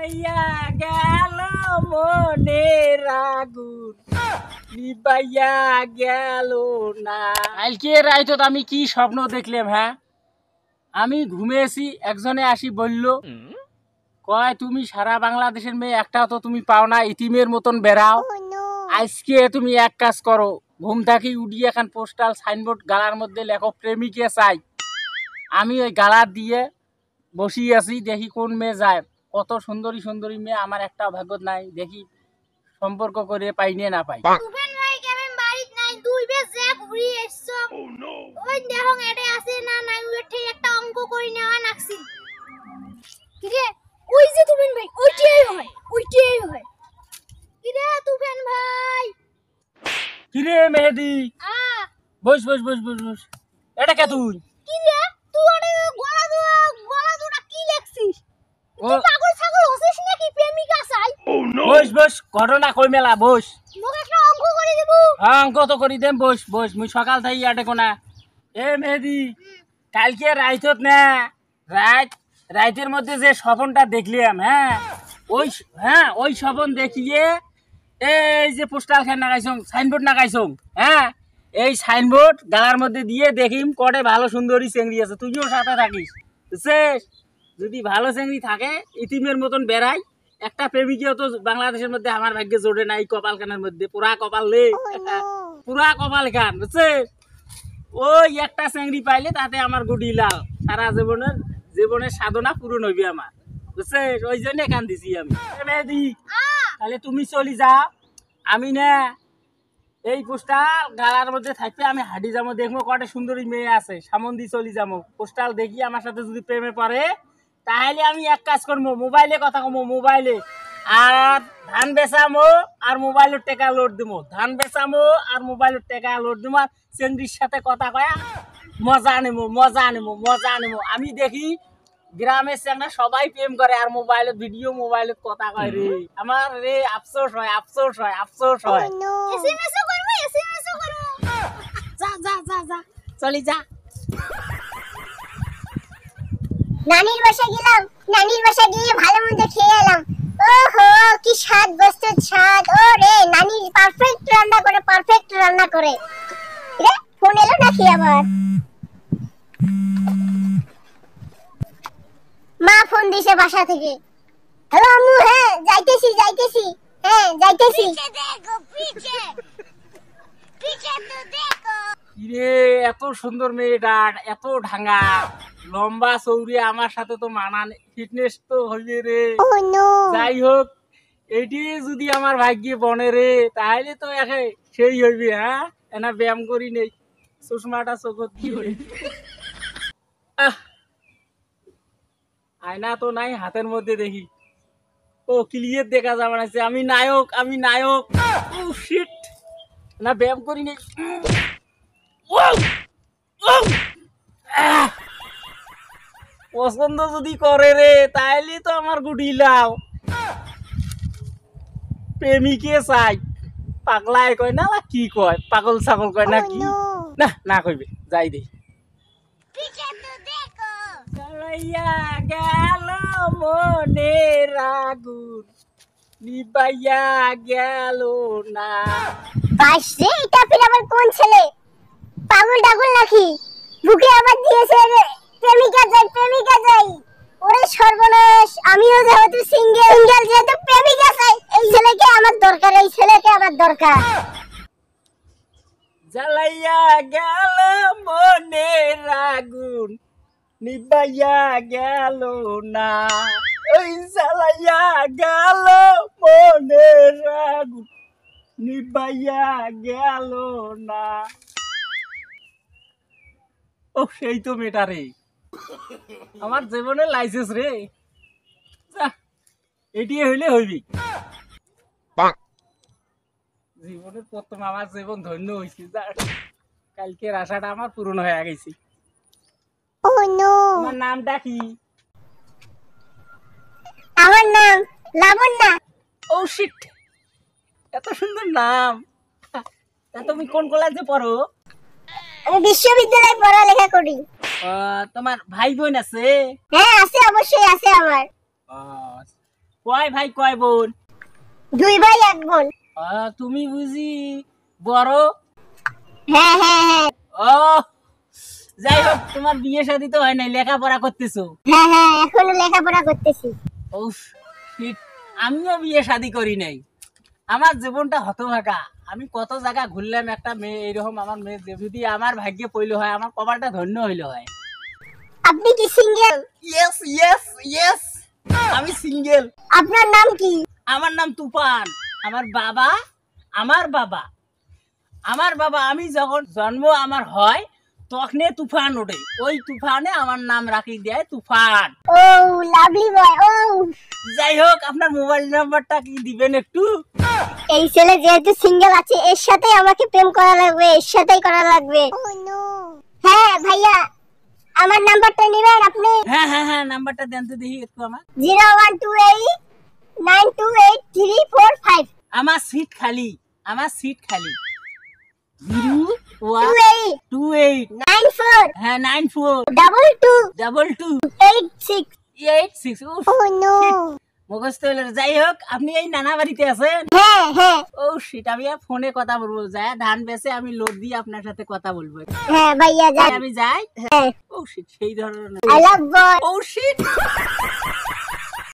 জ্বালাইয়া গেল মনের আগুন নিবাইয়া গেল না। কালকে রাইত আমি কি স্বপ্ন দেখলাম, হ্যাঁ আমি ঘুমিয়েছি, একজনে আসি বলল কয় তুমি সারা বাংলাদেশের মেয়ে একটাও তো তুমি পাও না, ইতিমের মতন বেড়াও। আজকে তুমি এক কাজ করো, ঘুম থাকি উঠিয়ে এখন পোস্টাল সাইনবোর্ড গালার মধ্যে লেখো প্রেমিকে চাই। আমি ওই গালার দিয়ে বসিয়ে আছি, দেখি কোন মেয়ে যায়। কত সুন্দরী সুন্দরী মেয়ে, আমার একটা ভাগ্য নাই, দেখি সম্পর্ক করে পাই না পাই। কিরে মেহেদি, বস বস বস বস বস। এটা কে তুই? বস বস, ঘটনা কই মেলা, বস। অঙ্ক তো করি দেম, বস বস। মুই সকাল থাকি আটে কোনা। এ মেহেদি, কালকে রাইতত না, রাইতের মধ্যে যে স্বপনটা দেখলাম, ওই স্বপন দেখিয়ে এই যে পোস্টাল খান নাগাইছং, সাইনবোর্ড নাগাইছং, হ্যাঁ এই সাইনবোর্ড গালার মধ্যে দিয়ে দেখিম কটে ভালো সুন্দরী চেংড়ি আছে, তুইও সাথে থাকিস, বুঝছিস? যদি ভালো চেংড়ি থাকে ইতিমের মতন বেড়াই, একটা প্রেমিকেও তো বাংলাদেশের মধ্যে আমার ভাগ্যে জোটে নাই। কপাল খানের মধ্যে পুরা কপাল লে, পুরা কপাল খান, বুঝছিস? ওই একটা চেংড়ি পাইলে তাতে আমার গুটি লাল, সারা জীবনের সাধনা পূরণ হইবে আমার, বুঝছিস? ওই জন্য কান দিছি আমি। মেহেদি, তাহলে তুমি চলি যা, আমি না এই পোস্টাল গালার মধ্যে থাকবে, আমি হাঁটি যাবো, দেখবো কটা সুন্দরী মেয়ে আছে, সামন্দি চলি যাবো। পোস্টাল দেখি আমার সাথে যদি প্রেমে পড়ে, তাহলে আমি এক কাজ করবো, মোবাইলে কথা কমো, মোবাইলে আর ধান বেচামো আর মোবাইলের টাকা লোড দিবো, ধান বেচামো আর মোবাইলের টাকা লোড দিবো, আর চেন্ডির সাথে কথা কয়া মজা নেবো, মজা নেবো, মজা নেবো। আমি দেখি গ্রামের চেংড়া সবাই প্রেম করে আর মোবাইলত ভিডিও, মোবাইলত কথা কয় রে, আমার রে আফসোস হয়, আফসোস হয়, আফসোস হয়। যা যা যা যা, চলি যা। নানির বাসা গেলাম, নানির বাসা গিয়ে ভালো মন্দ খেয়ে এলাম। ওহো কি স্বাদ, বস্তুর স্বাদ। ও রে, নানি পারফেক্ট রান্না করে, পারফেক্ট রান্না করে। রে ফোন এলো নাকি আবার? মা ফোন দিছে বাসা থেকে। হ্যালো আম্মু, হ্যাঁ যাইতেছি যাইতেছি, হ্যাঁ যাইতেছি। কিরে এত সুন্দর মেয়েটা, এত ঢাঙ্গা, লম্বা চৌড়ি, আমার সাথে তো মানান, ফিটনেস তো হইবে রে। যাই হোক, এটি যদি আমার ভাগ্যে বনে রে, তাহলে তো একে সেই হইবে। হ্যাঁ এনা ব্যায়াম করি নেই, চশমাটা চোখত কি হই। আয়না তো নাই, হাতের মধ্যে দেখি, ও ক্লিয়ার দেখা যাবে না, আমি নায়ক, আমি নায়ক। শিট, না ব্যায়াম করি নেই। পছন্দ যদি করে রে, তাইলে তো আমার গুটি লাও। প্রেমিকে চাই, পাগলায় কয় না কি কয়, পাগল ছাগল কয় না কি, না না কইবে, যাই দে। জ্বালাইয়া গেল মনের আগুন নিবাইয়া গেল না। বাস রে, এটা ফির আবার কোন ছেলে? পাগল টাগল নাকি? বুকে আবার দিয়েছে রে, প্রেমিকা যাই, প্রেমিকা যাই। ওরে সর্বনাশ, আমিও যেহেতু সিঙ্গেল, যেহেতু প্রেমিকা চাই। এই ছেলেকে আমার দরকার, এই ছেলেকে আমার দরকার। জ্বালাইয়া গেল মনের আগুন নিবাইয়া গেল না, ওই জ্বালাইয়া গেল মনের আগুন নিবাইয়া গেল না। ও সেই তো মেয়েটা রে, আমার জীবনের লাইসেন্স রে, এটি হইলে হইবি। জীবনের প্রথম আমার জীবন ধন্য হয়েছে, কালকের আশাটা আমার পূরণ হয়ে গেছে। তোমার নামটা কি? আমার নাম লাবণ্য। ও শিট, এত সুন্দর নাম। তুমি কোন কলেজে পড়ো? আমি বিশ্ববিদ্যালয়ে পড়ালেখা করি। তোমার ভাই বোন আছে? হ্যাঁ আছে, অবশ্যই আছে আমার। কয় ভাই কয় বোন? 2 ভাই 1 বোন। তুমি বুঝি বড়? হ্যাঁ হ্যাঁ হ্যাঁ। ও যাই হোক, তোমার বিয়ে শাদী তো হয় নাই, লেখাপড়া করতেছো? হ্যাঁ হ্যাঁ, এখনো লেখাপড়া করতেছি। উফ, shit, আমিও বিয়ে শাদী করি নাই। আমার জীবনটা হতভাগা। আমি কত জায়গা ঘুরলাম, একটা মেয়ে এরকম আমার মেয়ে যদি আমার ভাগ্যে পইলো হয়, আমার কপালটা ধন্য হইলো হয়। আপনি কি সিঙ্গেল? ইয়েস ইয়েস ইয়েস, আমি সিঙ্গেল। আপনার নাম কি? আমার নাম তুফান। আমার বাবা আমার বাবা আমার বাবা আমি যখন জন্ম আমার হয় তখনই তুফান ওঠে, ওই তুফানে আমার নাম রাখি দেয় তুফান। ও লাভলি বয়। ও যাই হোক, আপনার মোবাইল নাম্বারটা কি দিবেন একটু? এই ছেলে যেহেতু সিঙ্গেল আছে, এর সাথেই আমাকে প্রেম করা লাগবে, এর সাথেই করা লাগবে। হ্যাঁ ভাইয়া, আমার নাম্বারটা নেবেন আপনি? হ্যাঁ হ্যাঁ হ্যাঁ, নাম্বারটা দেন তো দেখি একটু আমার। 01289283445। আমার সিট খালি, আমার সিট খালি। 28 028 94 হ্যাঁ 94 22 22 86। 86। উফ, ও নো। মুখস্থ হলো। যাই হোক, আপনি এই নানা বাড়িতে আছেন? হ্যাঁ হ্যাঁ ও শিট, আমি আর ফোনে কথা বলবো, যায় ধান বেচে আমি লোড দিয়ে আপনার সাথে কথা বলবো। হ্যাঁ ভাইয়া যান। আমি যাই। হ্যাঁ, ও শিট, সেই ধরনের। I love boy. Oh sheet.